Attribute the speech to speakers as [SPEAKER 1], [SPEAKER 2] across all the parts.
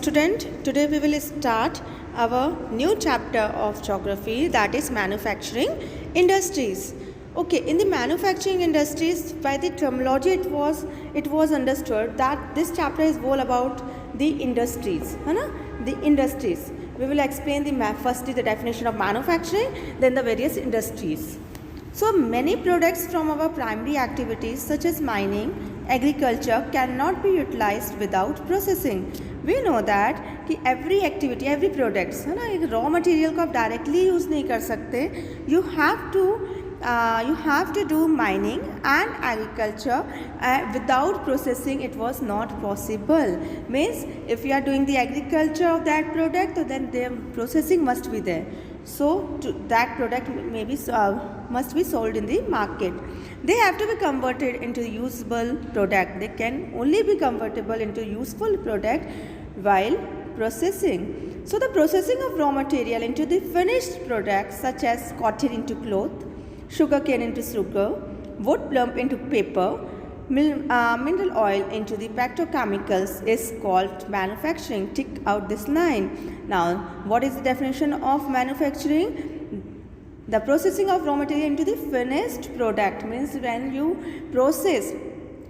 [SPEAKER 1] student. Today we will start our new chapter of geography, that is manufacturing industries. Okay, in the manufacturing industries, by the terminology it was understood that this chapter is all about the industries, है ना? The industries. We will explain firstly the definition of manufacturing, then the various industries. So many products from our primary activities such as mining, agriculture cannot be utilized without processing. We know that कि every activity, every products है ना, एक raw material को आप directly use नहीं कर सकते. You have to do mining and agriculture without processing. It was not possible. Means if you are doing the agriculture of that product, then the processing must be there. So that product must be sold in the market. They have to be converted into usable product. They can only be convertible into useful product while processing. So the processing of raw material into the finished products such as cotton into cloth, sugar cane into sugar, wood pulp into paper, mineral oil into the petrochemicals is called manufacturing. Tick out this line. Now, what is the definition of manufacturing? The processing of raw material into the finished product means when you process,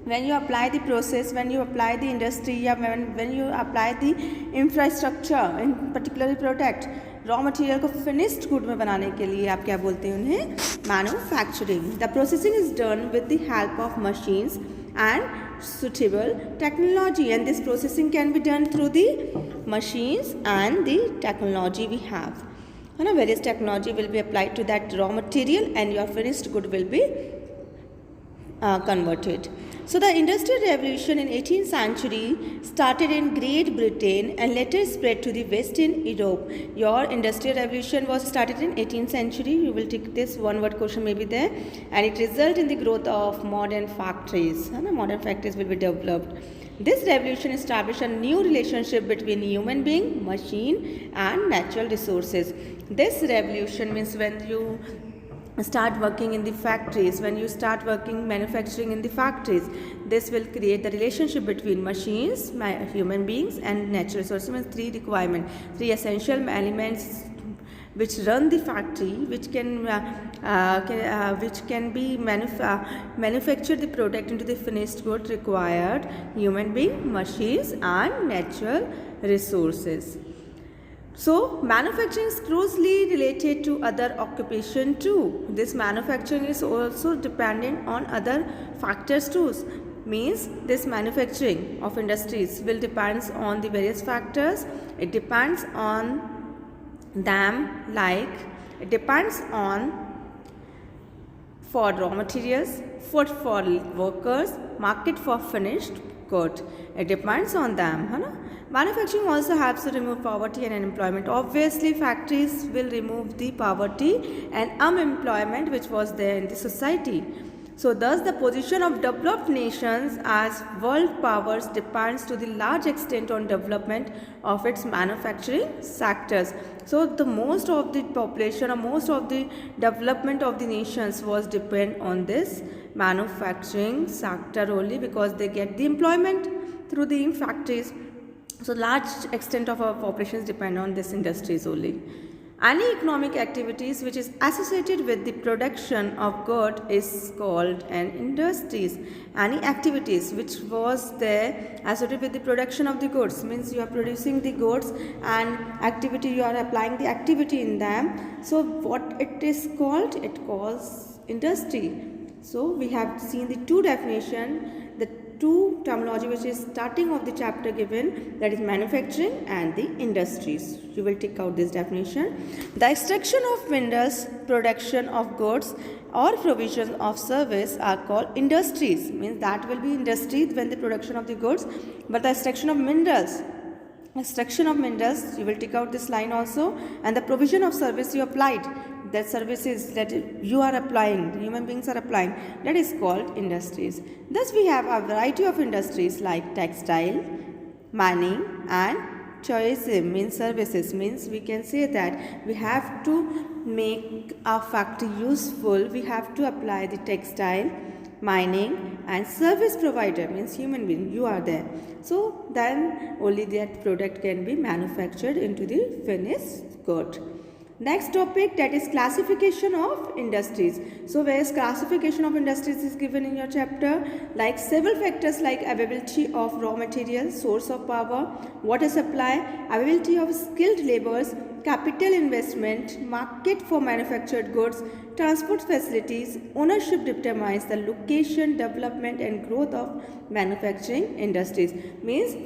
[SPEAKER 1] when you apply the process, when you apply the industry, when you apply the infrastructure in particular product, raw material को finished good में बनाने के लिए आप क्या बोलते हैं उन्हें? Manufacturing. The processing is done with the help of machines and suitable technology, and this processing can be done through the machines and the technology we have. And various technology will be applied to that raw material and your finished good will be converted. So the Industrial Revolution in 18th century started in Great Britain and later spread to the Western Europe. Your Industrial Revolution was started in 18th century. You will take this one word question maybe there, and it resulted in the growth of modern factories. Modern factories will be developed. This revolution established a new relationship between human being, machine and natural resources. This revolution means when you start working in the factories, when you start working manufacturing in the factories, this will create the relationship between machines, human beings and natural resources. Means three essential elements which run the factory, which can be manufacture the product into the finished good required human being, machines and natural resources. So manufacturing is closely related to other occupation too. This manufacturing is also dependent on other factors too. Means this manufacturing of industries will depends on the various factors. It depends on them, like it depends on for raw materials, food for workers, market for finished good. It depends on them, है ना? Manufacturing also helps to remove poverty and unemployment. Obviously, factories will remove the poverty and unemployment which was there in the society. So thus the position of developed nations as world powers depends to the large extent on development of its manufacturing sectors. So the most of the population or most of the development of the nations was depend on this manufacturing sector only, because they get the employment through the factories. So large extent of our populations depend on this industries only. Any economic activities which is associated with the production of good is called an industries. Any activities which was there associated with the production of the goods means you are producing the goods and activity, you are applying the activity in them. So what it is called? It calls industry. So we have seen the two definition, the two terminology which is starting of the chapter given, that is manufacturing and the industries. You will take out this definition. The extraction of minerals, production of goods or provision of service are called industries. Means that will be industries when the production of the goods, but the extraction of minerals, you will take out this line also, and the provision of service you applied, that services that you are applying, human beings are applying, that is called industries. Thus we have a variety of industries like textile, mining and tourism. Means services, means we can say that we have to make our factory useful, we have to apply the textile, mining, and service provider means human being, you are there. So then only that product can be manufactured into the finished good. Next topic, that is classification of industries. So whereas classification of industries is given in your chapter, like several factors like availability of raw material, source of power, water supply, availability of skilled laborers, capital investment, market for manufactured goods, transport facilities, ownership determines the location, development and growth of manufacturing industries. Means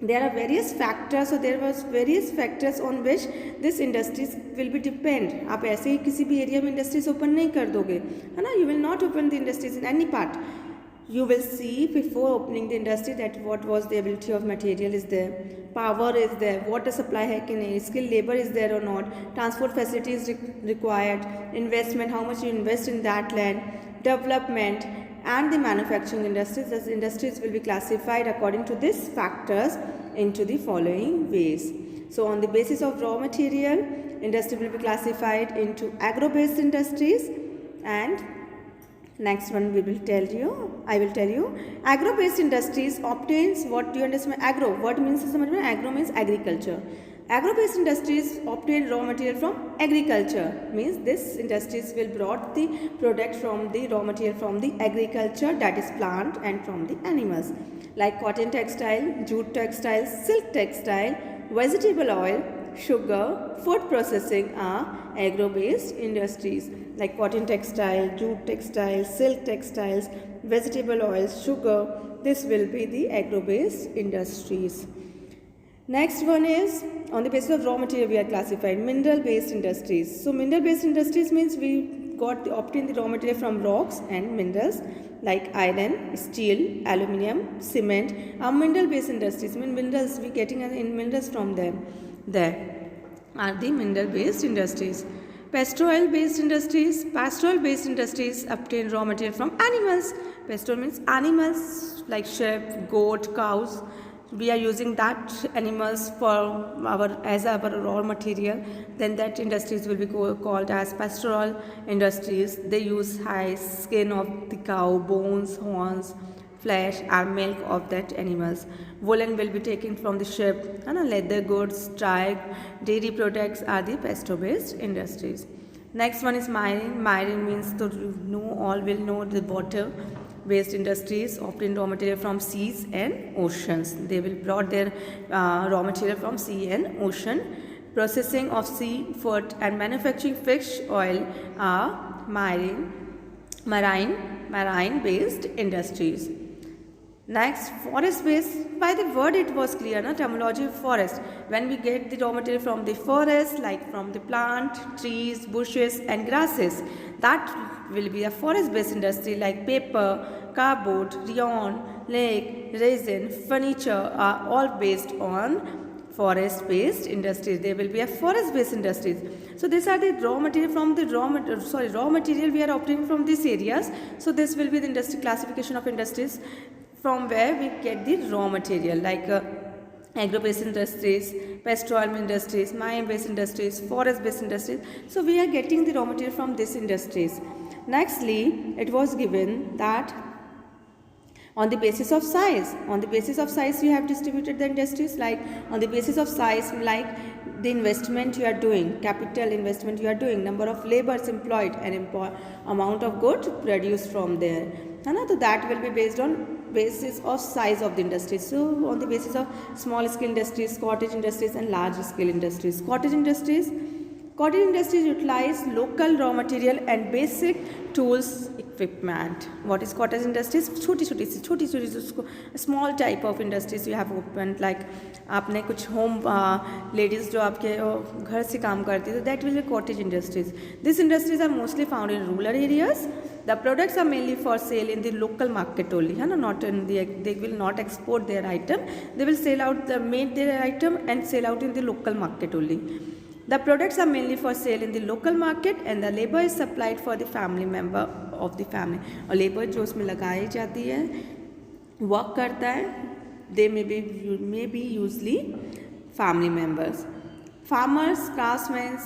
[SPEAKER 1] there are various factors, or there was various factors on which this industries will be depend. आप ऐसे ही किसी भी area में industries open नहीं कर दोगे, है ना. You will not open the industries in any part. You will see before opening the industry that what was the availability of material is there, power is there, water supply है कि नहीं, skilled labor is there or not, transport facilities required, investment, how much you invest in that land, development, and the manufacturing industries. These industries will be classified according to these factors into the following ways. So on the basis of raw material, industry will be classified into agro-based industries, and next one we will tell you, I will tell you, agro-based industries obtains, what do you understand agro, what means is, agro means agriculture. Agro-based industries obtain raw material from agriculture, means this industries will brought the product from the raw material from the agriculture, that is plant, and from the animals, like cotton textile, jute textile, silk textile, vegetable oil, sugar, food processing are agro-based industries, like cotton textile, jute textile, silk textiles, vegetable oils, sugar. This will be the agro-based industries. Next one is, on the basis of raw material we are classified mineral-based industries. So mineral-based industries means we obtain the raw material from rocks and minerals like iron, steel, aluminium, cement. Our mineral-based industries mean minerals, we getting in minerals from them. There are the mineral-based industries. Pastoral-based industries obtain raw material from animals. Pastoral means animals like sheep, goat, cows. We are using that animals for our raw material. Then that industries will be called as pastoral industries. They use hide, skin of the cow, bones, horns, flesh and milk of that animals. Woolen will be taken from the sheep, and leather goods, dye, dairy products are the pasture-based industries. Next one is marine. Marine means, so you all will know, the water-based industries obtain raw material from seas and oceans. They will brought their raw material from sea and ocean. Processing of seafood and manufacturing fish oil are marine-based industries. Next, forest-based. By the word it was clear, terminology of forest. When we get the raw material from the forest, like from the plant, trees, bushes and grasses, that will be a forest-based industry, like paper, cardboard, rayon, lake, resin, furniture are all based on forest-based industries. They will be a forest-based industries. So these are the raw material from the raw material we are obtaining from these areas. So this will be the industry classification of industries from where we get the raw material, like agro-based industries, pastoral industries, mine-based industries, forest-based industries. So we are getting the raw material from these industries. Nextly, it was given that on the basis of size, you have distributed the industries, like on the basis of size, like the investment you are doing, capital investment you are doing, number of laborers employed, and amount of goods produced from there. So that will be based on basis of size of the industry. So on the basis of small scale industries, cottage industries and large scale industries. Cottage industries utilize local raw material and basic tools equipment. What is cottage industries? छोटी small type of industries you have opened, like आपने कुछ home ladies जो आपके घर से काम करती है, so that will be cottage industries. These industries are mostly found in rural areas. The products are mainly for sale in the local market only, not in the, they will not export their item. They will sell out, make their item and sell out in the local market only. The products are mainly for sale in the local market, and the labor is supplied for the family member of the family. और labor जो उसमें लगाई जाती है, work करता है, they may be usually family members. Farmers, craftsmen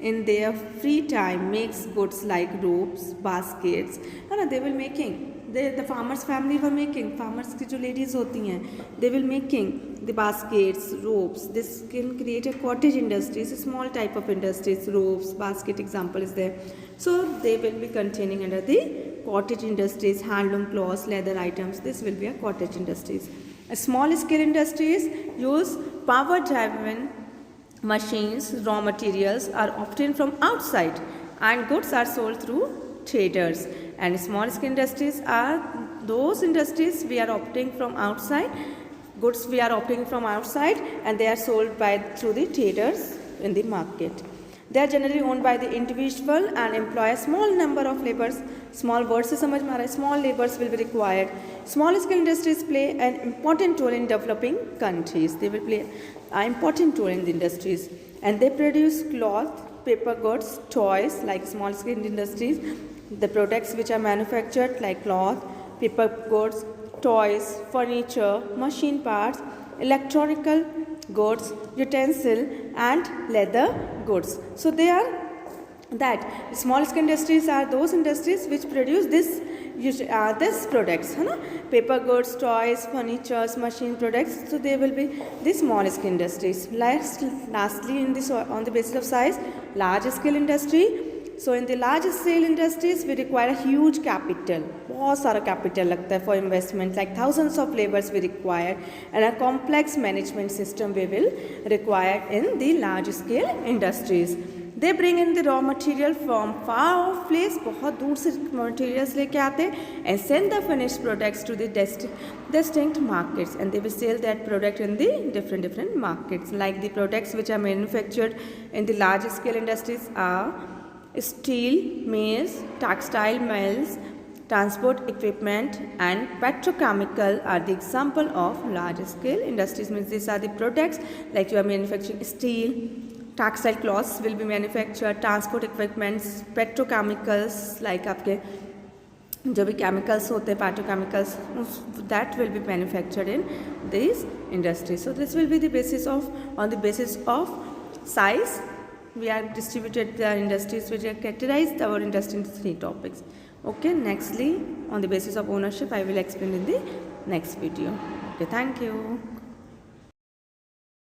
[SPEAKER 1] in their free time makes goods like ropes, baskets, and they will making the farmers family were making, farmers की जो ladies होती हैं, they will making the baskets, ropes. This can create a cottage industries, a small type of industries, ropes, basket example is there. So they will be containing under the cottage industries, handloom cloths, leather items. This will be a cottage industries. A small scale industries use power driven machines. Raw materials are obtained from outside and goods are sold through traders. And small scale industries are those industries we are obtaining from outside, goods we are obtaining from outside, and they are sold through the traders in the market. They are generally owned by the individual and employ a small number of laborers. Small word से समझ में आ रहा है, small laborers will be required. Small scale industries play an important role in developing countries. They will play an important role in the industries, and they produce cloth, paper goods, toys like small scale industries. The products which are manufactured like cloth, paper goods, toys, furniture, machine parts, electronical goods, utensil and leather goods. So they are that small scale industries are those industries which produce this products, है ना, paper goods, toys, furnitures, machine products. So they will be the small scale industries. Lastly, in this on the basis of size, large scale industry. So in the large scale industries we require a huge capital, बहुत सारा capital लगता है for investment, like thousands of laborers we require, and a complex management system we will require in the large scale industries. They bring in the raw material from far off place, बहुत दूर से materials लेके आते हैं, and send the finished products to the distinct markets, and they will sell that product in the different markets. Like the products which are manufactured in the large scale industries are steel mills, textile mills, transport equipment and petrochemical are the example of large scale industries. Means these are the products like you are manufacturing steel, textile cloths will be manufactured, transport equipments, petrochemicals like आपके जो भी chemicals होते हैं, petrochemicals, that will be manufactured in these industries. So this will be the basis of, on the basis of size, we are distributed the industries which are characterized our industry into 3 topics. Okay, nextly on the basis of ownership I will explain in the next video. Okay, thank you.